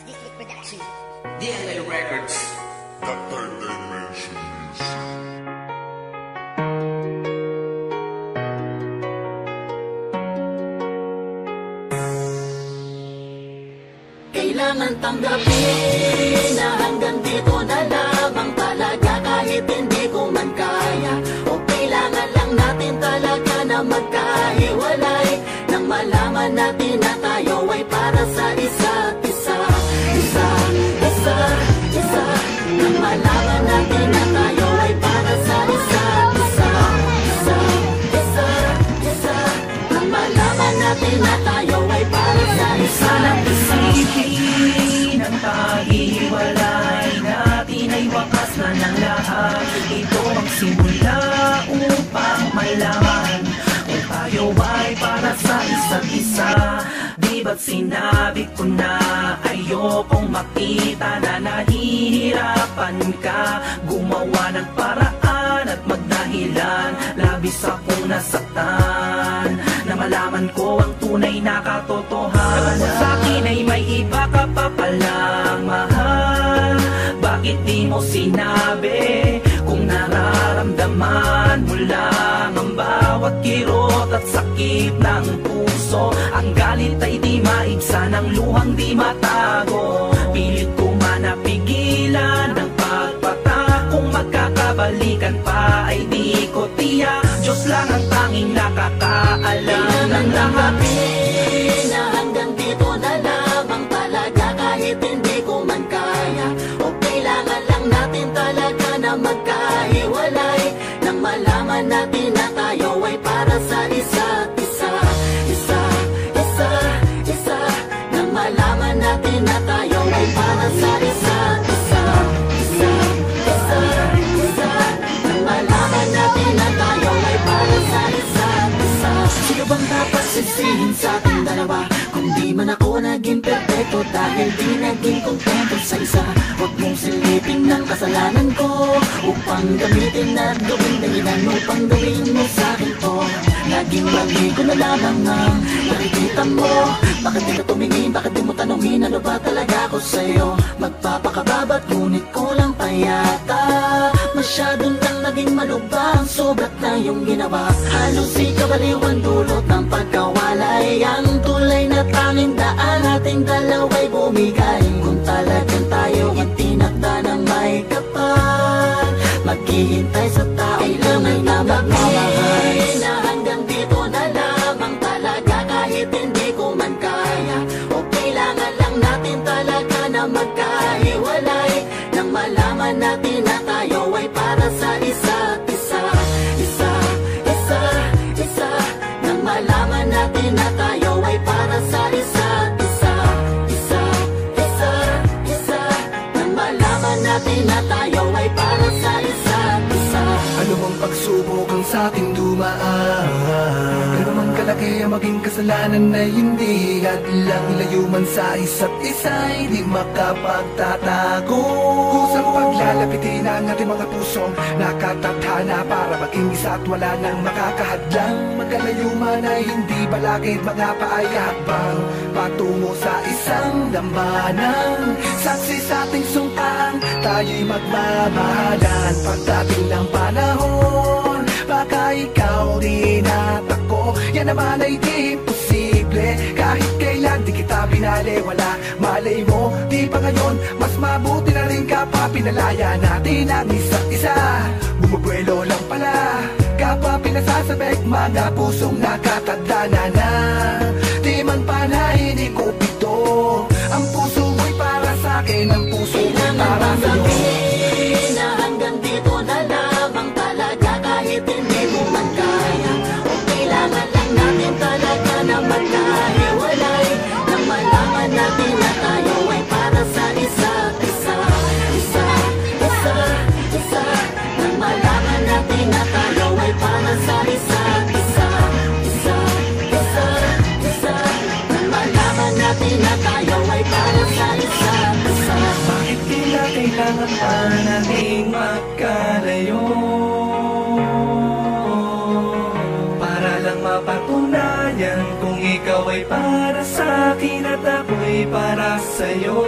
District Production. DLA Records. The Third Dimension Music. Kailangan tanggapin na hanggang dito na lamang talaga, kahit hindi ko man kaya. O kailangan lang natin talaga na magkahiwalay, nang malaman natin na tayo ay para sa isa't isa. Nang malaman natin na tayo ay para sa isa't isa. Nang malaman natin na tayo ay para sa isa't isa. Ang paghiwalay natin ay wakas na ng lahat. Ito ang simula upang malaman kung tayo ay para sa isa't isa. Di ba't sinabi ko na ayokong makita na nahihirapan ka? Gumawa ng paraan at magdahilan, labis akong nasaktan na malaman ko ang tunay na katotohanan. Kung sa'kin ay may iba ka pa palang mahal, bakit di mo sinabi? Kung nararamdaman mo lang ang bawat kirot at sakit ng puso, ang galit ay di maibsan, ang luhang di matago. Pilit ko man napigilan ng pagpatak, kung magkakabalikan pa ay di ko tiyak. Diyos lang ang tanging nakakaalam ng lahat. Na hanggang dito na lamang talaga, kahit hindi ko man kaya. O kailangan lang natin talaga na magkahiwalay, nang malaman natin na tayo ay para sa isa't isa. Nang malaman natin na tayo ay para sa isa't isa. Nang malaman natin na tayo ay para sa isa't isa. Sino bang dapat sisihin sa ating dalawa? Kung di man ako naging perfecto dahil di naging kontento sa isa. Huwag mong silipin ng kasalanan ko upang gamitin at gawin dahilan upang gawin mo sa'kin to. Laging mali ko na lamang ang nakikita mo. Bakit di ka tumingin, bakit di mo tanungin ano ba talaga ako sa'yo? Magpapakababat ngunit kulang pa yata. Masyadong lang naging malubhang, sobrat na yung ginawa. Halos ikabaliw ang dulot ng pagkawalay. Ang tulay na tanging daan ating dalawa'y bumigay. Kung talagang tayo ang tinakda ng may kapal, maghihintay sa tao kailangan na magmamahal. Na hanggang dito na lamang talaga, kahit hindi ko man kaya. O kailangan lang natin talaga na magkahiwalay, nang malaman natin na tayo ay para sa isa't isa. Nang malaman natin na tayo ay para sa isa't isa. Nang malaman natin na tayo ay para sa isa't isa. Ano mang pagsubok ang sa ating dumaan, pero mang kalaki ang maging kasalanan na hindi hadlang ilayo man sa isa't isa'y di makapagtatago. Kusang paglalapitin ang ating mga pusong nakatathana para maging isa at wala nang makakahadlang. Magkalayo man ay hindi balakid, mga paayakbang patungo sa isang dambana. Saksi sa ating sungkang tayo'y magmamahalan. Pagdating ng panahon, baka ikaw din at ako, yan naman ay di imposible. Kahit kailan di kita binaliwala, malay mo, di pa ngayon mas mabuti na rin kapwa pinalaya natin ang isa't isa. Bumubuelo lang pala kapwa pinasasabik, mga pusong nakatadhana na. Di man panahinig ko pito, ang puso mo'y para sa'kin, ang puso mo'y para sa'yo. Na hanggang dito na lamang talaga, kahit hindi mo man kaya. O kailangan lang natin talaga na magkahiwalay, nang malaman natin na tayo ay para sa isa't isa. Nang malaman natin na tayo ay para sa isa't isa. Nang malaman natin na tayo ay para sa isa't isa. Bakit kailangan pa nating magkalayo? Para lang mapatunayan kung ikaw ay para sa akin at ako'y para sa'yo.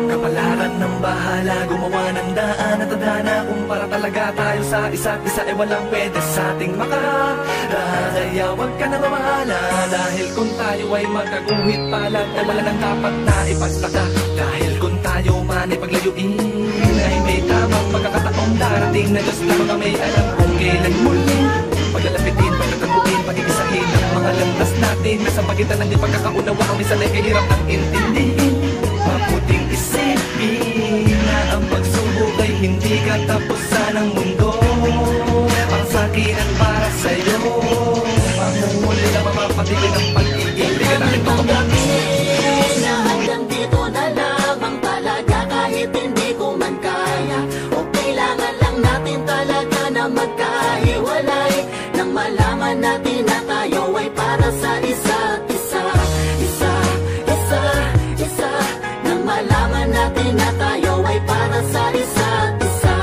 Kapalaran ng bahala, gumawa ng daan at tadhana. Kung para talaga tayo sa isa't isa, walang pwede sa ating makaharap. Kaya huwag ka na mamahala, dahil kung tayo ay magkaguhit pa lang, wala nang dapat na ipagtaka. Dahil kung tayo man ay paglayuin, ay may tamang pagkakataong darating na Diyos lang ang may alam kung kailan muli paglalapitin, pagkataguin, pag-iisahin ang mga landas natin. Nasa pagitan ng di pagkakaunawa, ang minsan ay kahirap ang intindihin. Mabuting isipin na ang pagsubok ay hindi katapusan ng mundo. Ang sakin at para sa'yo, mamumuli na mapapatili ng pag-ibig. Bigyan natin ito na hanggang dito na lamang talaga, kahit hindi ko man kaya. O kailangan lang natin talaga na magkahiwalay, nang malaman natin na tayo ay para sa isa't isa. Nang malaman natin na tayo ay para sa isa't isa.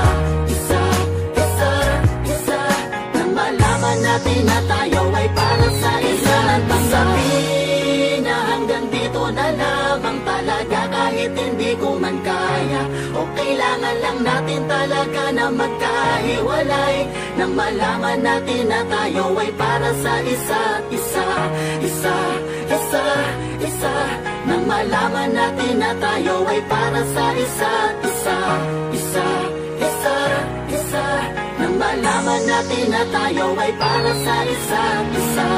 Nang malaman natin na tayo ay para sa isa't isa. Na hanggang dito na lamang talaga, kahit hindi ko man kaya. O kailangan lang natin talaga na magkahiwalay, nang malaman natin na tayo ay para sa isa't isa. Nang malaman natin na tayo ay para sa isa't isa. Nang malaman natin na tayo ay para sa isa't isa.